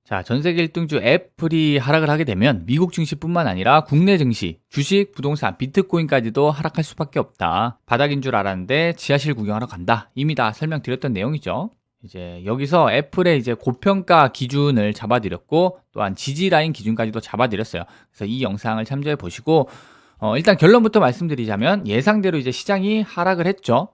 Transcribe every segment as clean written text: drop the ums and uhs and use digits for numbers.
자, 전 세계 1등주 애플이 하락을 하게 되면 미국 증시뿐만 아니라 국내 증시, 주식, 부동산, 비트코인까지도 하락할 수밖에 없다. 바닥인 줄 알았는데 지하실 구경하러 간다. 이미 다 설명드렸던 내용이죠. 이제 여기서 애플의 이제 고평가 기준을 잡아드렸고 또한 지지 라인 기준까지도 잡아드렸어요. 그래서 이 영상을 참조해 보시고 일단 결론부터 말씀드리자면 예상대로 이제 시장이 하락을 했죠.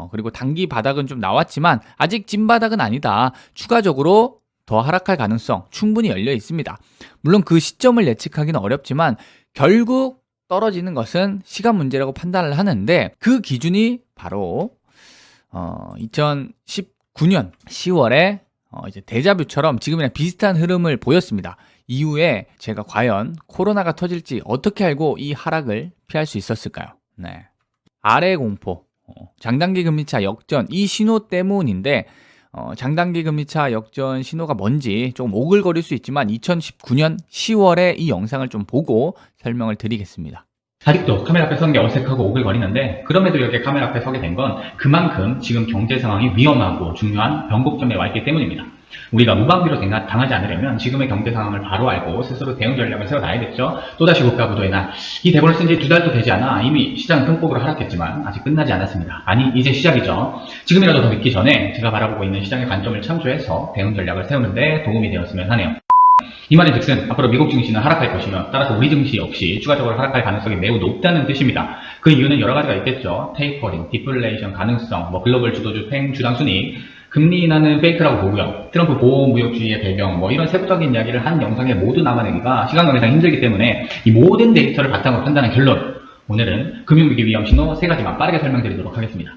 그리고 단기 바닥은 좀 나왔지만 아직 찐바닥은 아니다. 추가적으로 더 하락할 가능성 충분히 열려 있습니다. 물론 그 시점을 예측하기는 어렵지만 결국 떨어지는 것은 시간 문제라고 판단을 하는데 그 기준이 바로 2019년 10월에 이제 데자뷰처럼 지금이랑 비슷한 흐름을 보였습니다. 이후에 제가 과연 코로나가 터질지 어떻게 알고 이 하락을 피할 수 있었을까요? 네. 아래 공포, 장단기 금리차 역전 이 신호 때문인데 장단기 금리차 역전 신호가 뭔지 조금 오글거릴 수 있지만 2019년 10월에 이 영상을 좀 보고 설명을 드리겠습니다. 아직도 카메라 앞에 서는 게 어색하고 오글거리는데 그럼에도 이렇게 카메라 앞에 서게 된 건 그만큼 지금 경제 상황이 위험하고 중요한 변곡점에 와 있기 때문입니다. 우리가 무방비로 당하지 않으려면 지금의 경제 상황을 바로 알고 스스로 대응 전략을 세워놔야겠죠. 또다시 국가 부도의 이 대본을 쓴 지 2달도 되지 않아 이미 시장은 큰 폭으로 하락했지만 아직 끝나지 않았습니다. 아니 이제 시작이죠. 지금이라도 더 늦기 전에 제가 바라보고 있는 시장의 관점을 참조해서 대응 전략을 세우는 데 도움이 되었으면 하네요. 이 말인 즉슨 앞으로 미국 증시는 하락할 것이며 따라서 우리 증시 역시 추가적으로 하락할 가능성이 매우 높다는 뜻입니다. 그 이유는 여러 가지가 있겠죠. 테이퍼링, 디플레이션 가능성, 글로벌 주도주 팽 주당 순이익, 금리 인하는 페이크라고 보고요. 트럼프 보호무역주의의 배경, 이런 세부적인 이야기를 한 영상에 모두 남아내기가 시간 관계상 힘들기 때문에 이 모든 데이터를 바탕으로 판단한 결론, 오늘은 금융위기 위험 신호 3가지만 빠르게 설명드리도록 하겠습니다.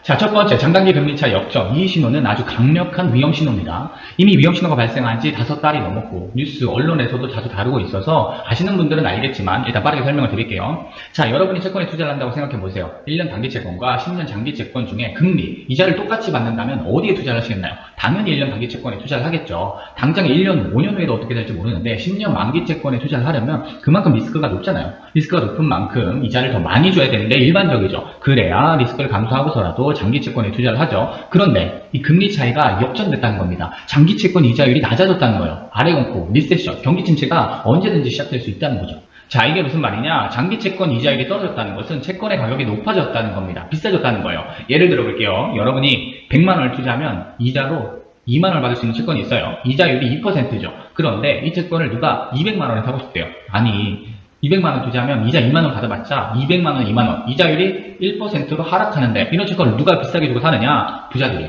자, 첫 번째, 장단기 금리차 역전. 이 신호는 아주 강력한 위험 신호입니다. 이미 위험 신호가 발생한 지 5달이 넘었고 뉴스, 언론에서도 자주 다루고 있어서 아시는 분들은 알겠지만 일단 빠르게 설명을 드릴게요. 자, 여러분이 채권에 투자를 한다고 생각해 보세요. 1년 단기 채권과 10년 장기 채권 중에 금리, 이자를 똑같이 받는다면 어디에 투자를 하시겠나요? 당연히 1년 단기 채권에 투자를 하겠죠. 당장 1년, 5년 후에도 어떻게 될지 모르는데 10년 만기 채권에 투자를 하려면 그만큼 리스크가 높잖아요. 리스크가 높은 만큼 이자를 더 많이 줘야 되는데 일반적이죠. 그래야 리스크를 감수하고서라도 장기 채권에 투자를 하죠. 그런데 이 금리 차이가 역전됐다는 겁니다. 장기 채권 이자율이 낮아졌다는 거예요. 아래 공포, 리세션, 경기 침체가 언제든지 시작될 수 있다는 거죠. 자, 이게 무슨 말이냐? 장기 채권 이자율이 떨어졌다는 것은 채권의 가격이 높아졌다는 겁니다. 비싸졌다는 거예요. 예를 들어 볼게요. 여러분이 100만 원을 투자하면 이자로 2만 원을 받을 수 있는 채권이 있어요. 이자율이 2%죠. 그런데 이 채권을 누가 200만 원에 사고 싶대요. 아니, 200만원 투자하면 이자 2만원 받아봤자 200만원, 2만원, 이자율이 1%로 하락하는데 이런 채권을 누가 비싸게 주고 사느냐? 부자들이요.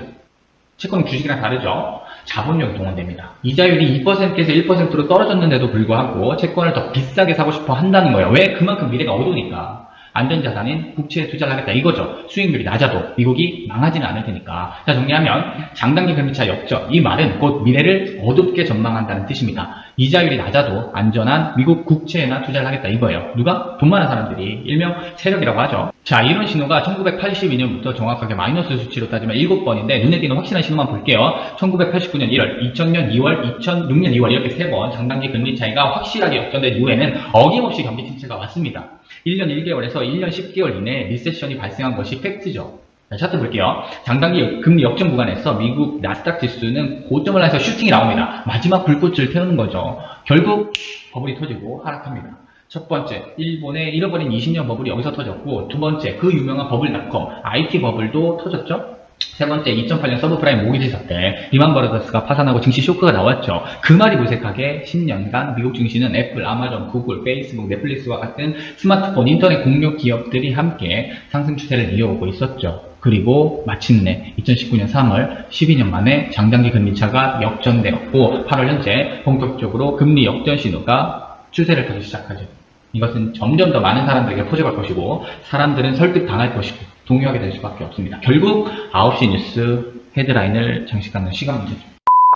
채권 주식이랑 다르죠? 자본력이 동원됩니다. 이자율이 2%에서 1%로 떨어졌는데도 불구하고 채권을 더 비싸게 사고 싶어 한다는 거예요. 왜? 그만큼 미래가 어두우니까. 안전자산인 국채에 투자를 하겠다 이거죠. 수익률이 낮아도 미국이 망하지는 않을 테니까. 자, 정리하면 장단기 금리차 역전, 이 말은 곧 미래를 어둡게 전망한다는 뜻입니다. 이자율이 낮아도 안전한 미국 국채에나 투자를 하겠다 이거예요. 누가? 돈 많은 사람들이, 일명 세력이라고 하죠. 자, 이런 신호가 1982년부터 정확하게 마이너스 수치로 따지면 7번인데 눈에 띄는 확실한 신호만 볼게요. 1989년 1월, 2000년 2월, 2006년 2월 이렇게 3번 장단기 금리 차이가 확실하게 역전된 이후에는 어김없이 경기 침체가 왔습니다. 1년 1개월에서 1년 10개월 이내에 리세션이 발생한 것이 팩트죠. 자, 차트 볼게요. 장단기 금리 역전 구간에서 미국 나스닥 지수는 고점을 해서 슈팅이 나옵니다. 마지막 불꽃을 태우는 거죠. 결국 버블이 터지고 하락합니다. 첫 번째, 일본의 잃어버린 20년 버블이 여기서 터졌고, 두 번째, 그 유명한 버블닷컴, IT 버블도 터졌죠. 세 번째, 2008년 서브프라임 모기지 사태, 리만 브라더스가 파산하고 증시 쇼크가 나왔죠. 그 말이 무색하게 10년간 미국 증시는 애플, 아마존, 구글, 페이스북, 넷플릭스와 같은 스마트폰, 인터넷 공룡 기업들이 함께 상승 추세를 이어오고 있었죠. 그리고 마침내 2019년 3월 12년 만에 장단기 금리차가 역전되었고 8월 현재 본격적으로 금리 역전 신호가 추세를 타기 시작하죠. 이것은 점점 더 많은 사람들에게 퍼져갈 것이고 사람들은 설득당할 것이고 동요하게 될 수밖에 없습니다. 결국 9시 뉴스 헤드라인을 장식하는 시간 문제죠.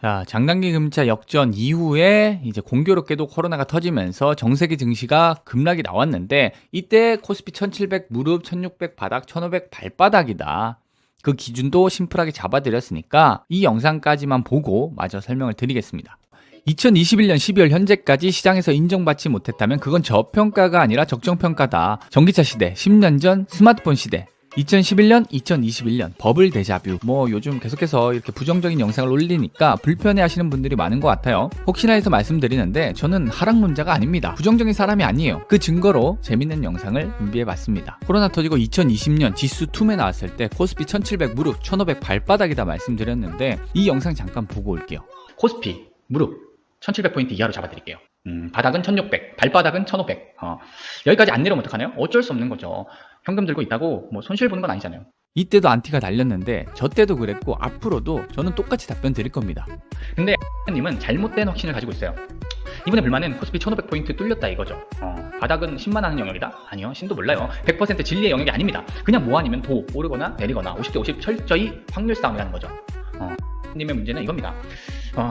자, 장단기 금리차 역전 이후에 이제 공교롭게도 코로나가 터지면서 정세계 증시가 급락이 나왔는데 이때 코스피 1700 무릎, 1600 바닥, 1500 발바닥이다. 그 기준도 심플하게 잡아드렸으니까 이 영상까지만 보고 마저 설명을 드리겠습니다. 2021년 12월 현재까지 시장에서 인정받지 못했다면 그건 저평가가 아니라 적정평가다. 전기차 시대, 10년 전 스마트폰 시대, 2011년, 2021년 버블 데자뷰 요즘 계속해서 이렇게 부정적인 영상을 올리니까 불편해하시는 분들이 많은 것 같아요. 혹시나 해서 말씀드리는데 저는 하락론자가 아닙니다. 부정적인 사람이 아니에요. 그 증거로 재밌는 영상을 준비해봤습니다. 코로나 터지고 2020년 지수 2매 나왔을 때 코스피 1700 무릎 1500 발바닥이다 말씀드렸는데 이 영상 잠깐 보고 올게요. 코스피 무릎 1700포인트 이하로 잡아드릴게요. 바닥은 1600, 발바닥은 1500. 여기까지 안 내려오면 어떡하나요? 어쩔 수 없는 거죠. 현금 들고 있다고 뭐 손실 보는 건 아니잖아요. 이때도 안티가 달렸는데 저 때도 그랬고 앞으로도 저는 똑같이 답변 드릴 겁니다. 근데 님은 잘못된 확신을 가지고 있어요. 이번에 불만은 코스피 1500포인트 뚫렸다 이거죠. 바닥은 신만 하는 영역이다? 아니요, 신도 몰라요. 100% 진리의 영역이 아닙니다. 그냥 뭐 아니면 도 오르거나 내리거나 50대 50 철저히 확률 싸움이라는 거죠. 님의 문제는 이겁니다.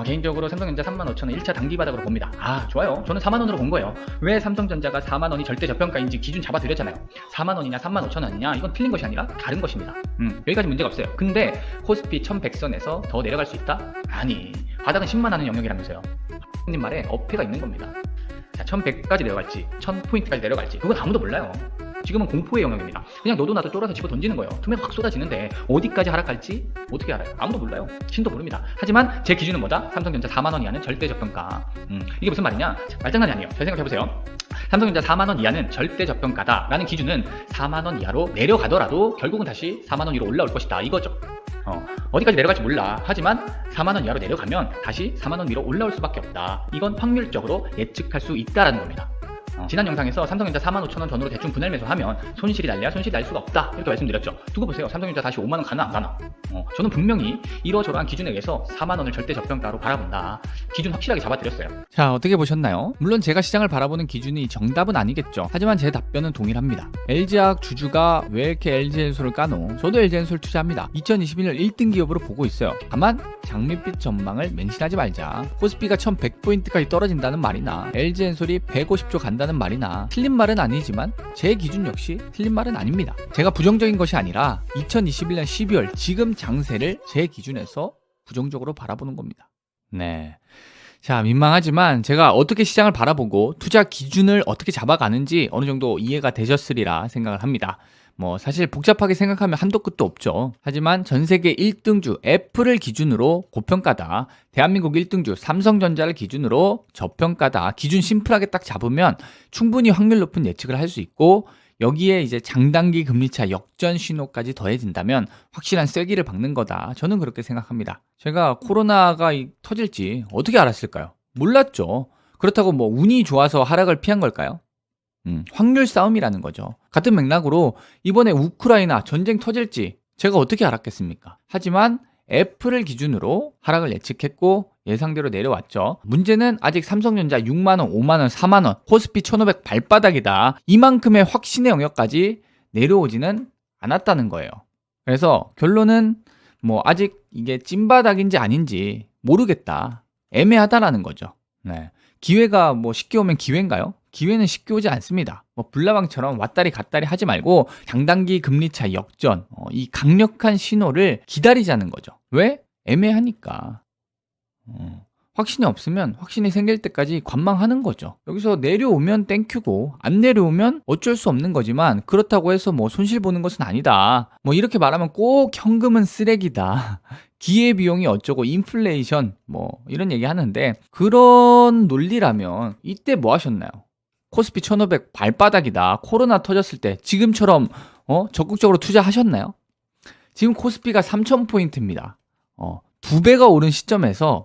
개인적으로 삼성전자 35,000원 1차 단기 바닥으로 봅니다. 좋아요. 저는 4만원으로 본 거예요. 왜 삼성전자가 4만원이 절대 저평가인지 기준 잡아드렸잖아요. 4만원이냐 35,000원이냐 이건 틀린 것이 아니라 다른 것입니다. 여기까지 문제가 없어요. 근데 코스피 1100선에서 더 내려갈 수 있다? 아니, 바닥은 10만 하는 영역이라면서요. 님 말에 어폐가 있는 겁니다. 자, 1100까지 내려갈지 1000포인트까지 내려갈지 그건 아무도 몰라요. 지금은 공포의 영역입니다. 그냥 너도 나도 쫄아서 집어 던지는 거예요. 투매가 확 쏟아지는데 어디까지 하락할지 어떻게 알아요? 아무도 몰라요. 신도 모릅니다. 하지만 제 기준은 뭐다? 삼성전자 4만원 이하는 절대 저평가. 이게 무슨 말이냐? 말장난이 아니에요. 잘 생각해보세요. 삼성전자 4만원 이하는 절대 저평가다 라는 기준은 4만원 이하로 내려가더라도 결국은 다시 4만원 위로 올라올 것이다 이거죠. 어디까지 내려갈지 몰라. 하지만 4만원 이하로 내려가면 다시 4만원 위로 올라올 수밖에 없다. 이건 확률적으로 예측할 수 있다라는 겁니다. 지난 영상에서 삼성전자 45,000원 전후로 대충 분할 매수하면 손실이 날려야 손실이 날 수가 없다 이렇게 말씀드렸죠. 두고 보세요. 삼성전자 다시 5만원 가나 안 가나. 저는 분명히 이러저러한 기준에 의해서 4만원을 절대 저평가로 바라본다. 기준 확실하게 잡아드렸어요. 자, 어떻게 보셨나요? 물론 제가 시장을 바라보는 기준이 정답은 아니겠죠. 하지만 제 답변은 동일합니다. LG화학 주주가 왜 이렇게 LG엔솔을 까노? 저도 LG엔솔 투자합니다. 2021년 1등 기업으로 보고 있어요. 다만 장밋빛 전망을 맹신하지 말자. 코스피가 1100포인트까지 떨어진다는 말이나 LG엔솔이 150조 간다는 말이나 틀린 말은 아니지만 제 기준 역시 틀린 말은 아닙니다. 제가 부정적인 것이 아니라 2021년 12월 지금 장세를 제 기준에서 부정적으로 바라보는 겁니다. 네. 자, 민망하지만 제가 어떻게 시장을 바라보고 투자 기준을 어떻게 잡아가는지 어느 정도 이해가 되셨으리라 생각을 합니다. 사실 복잡하게 생각하면 한도 끝도 없죠. 하지만 전 세계 1등주 애플을 기준으로 고평가다, 대한민국 1등주 삼성전자를 기준으로 저평가다, 기준 심플하게 딱 잡으면 충분히 확률 높은 예측을 할 수 있고, 여기에 이제 장단기 금리차 역전 신호까지 더해진다면 확실한 쐐기를 박는 거다. 저는 그렇게 생각합니다. 제가 코로나가 터질지 어떻게 알았을까요? 몰랐죠. 그렇다고 운이 좋아서 하락을 피한 걸까요? 확률 싸움이라는 거죠. 같은 맥락으로 이번에 우크라이나 전쟁 터질지 제가 어떻게 알았겠습니까? 하지만 애플을 기준으로 하락을 예측했고 예상대로 내려왔죠. 문제는 아직 삼성전자 6만원, 5만원, 4만원, 코스피 1500 발바닥이다. 이만큼의 확신의 영역까지 내려오지는 않았다는 거예요. 그래서 결론은 아직 이게 찐바닥인지 아닌지 모르겠다. 애매하다라는 거죠. 네. 기회가 쉽게 오면 기회인가요? 기회는 쉽게 오지 않습니다. 불나방처럼 왔다리 갔다리 하지 말고 장단기 금리차 역전, 이 강력한 신호를 기다리자는 거죠. 왜? 애매하니까. 확신이 없으면 확신이 생길 때까지 관망하는 거죠. 여기서 내려오면 땡큐고 안 내려오면 어쩔 수 없는 거지만 그렇다고 해서 손실 보는 것은 아니다. 이렇게 말하면 꼭 현금은 쓰레기다. 기회비용이 어쩌고 인플레이션 이런 얘기 하는데 그런 논리라면 이때 뭐 하셨나요? 코스피 1500 발바닥이다. 코로나 터졌을 때 지금처럼 적극적으로 투자하셨나요? 지금 코스피가 3000포인트입니다. 2배가 오른 시점에서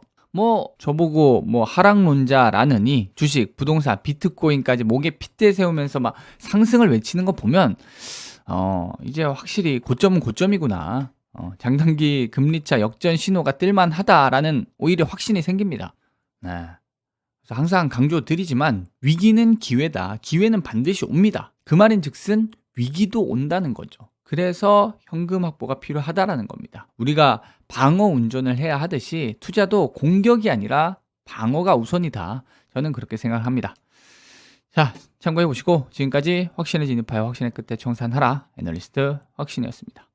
저보고 하락론자라느니 주식, 부동산, 비트코인까지 목에 핏대 세우면서 막 상승을 외치는 거 보면 이제 확실히 고점은 고점이구나. 장단기 금리차 역전 신호가 뜰만하다라는 오히려 확신이 생깁니다. 네. 그래서 항상 강조드리지만 위기는 기회다. 기회는 반드시 옵니다. 그 말인 즉슨 위기도 온다는 거죠. 그래서 현금 확보가 필요하다라는 겁니다. 우리가 방어 운전을 해야 하듯이 투자도 공격이 아니라 방어가 우선이다. 저는 그렇게 생각합니다. 자, 참고해보시고 지금까지 확신에 진입하여 확신의 끝에 청산하라. 애널리스트 확신이었습니다.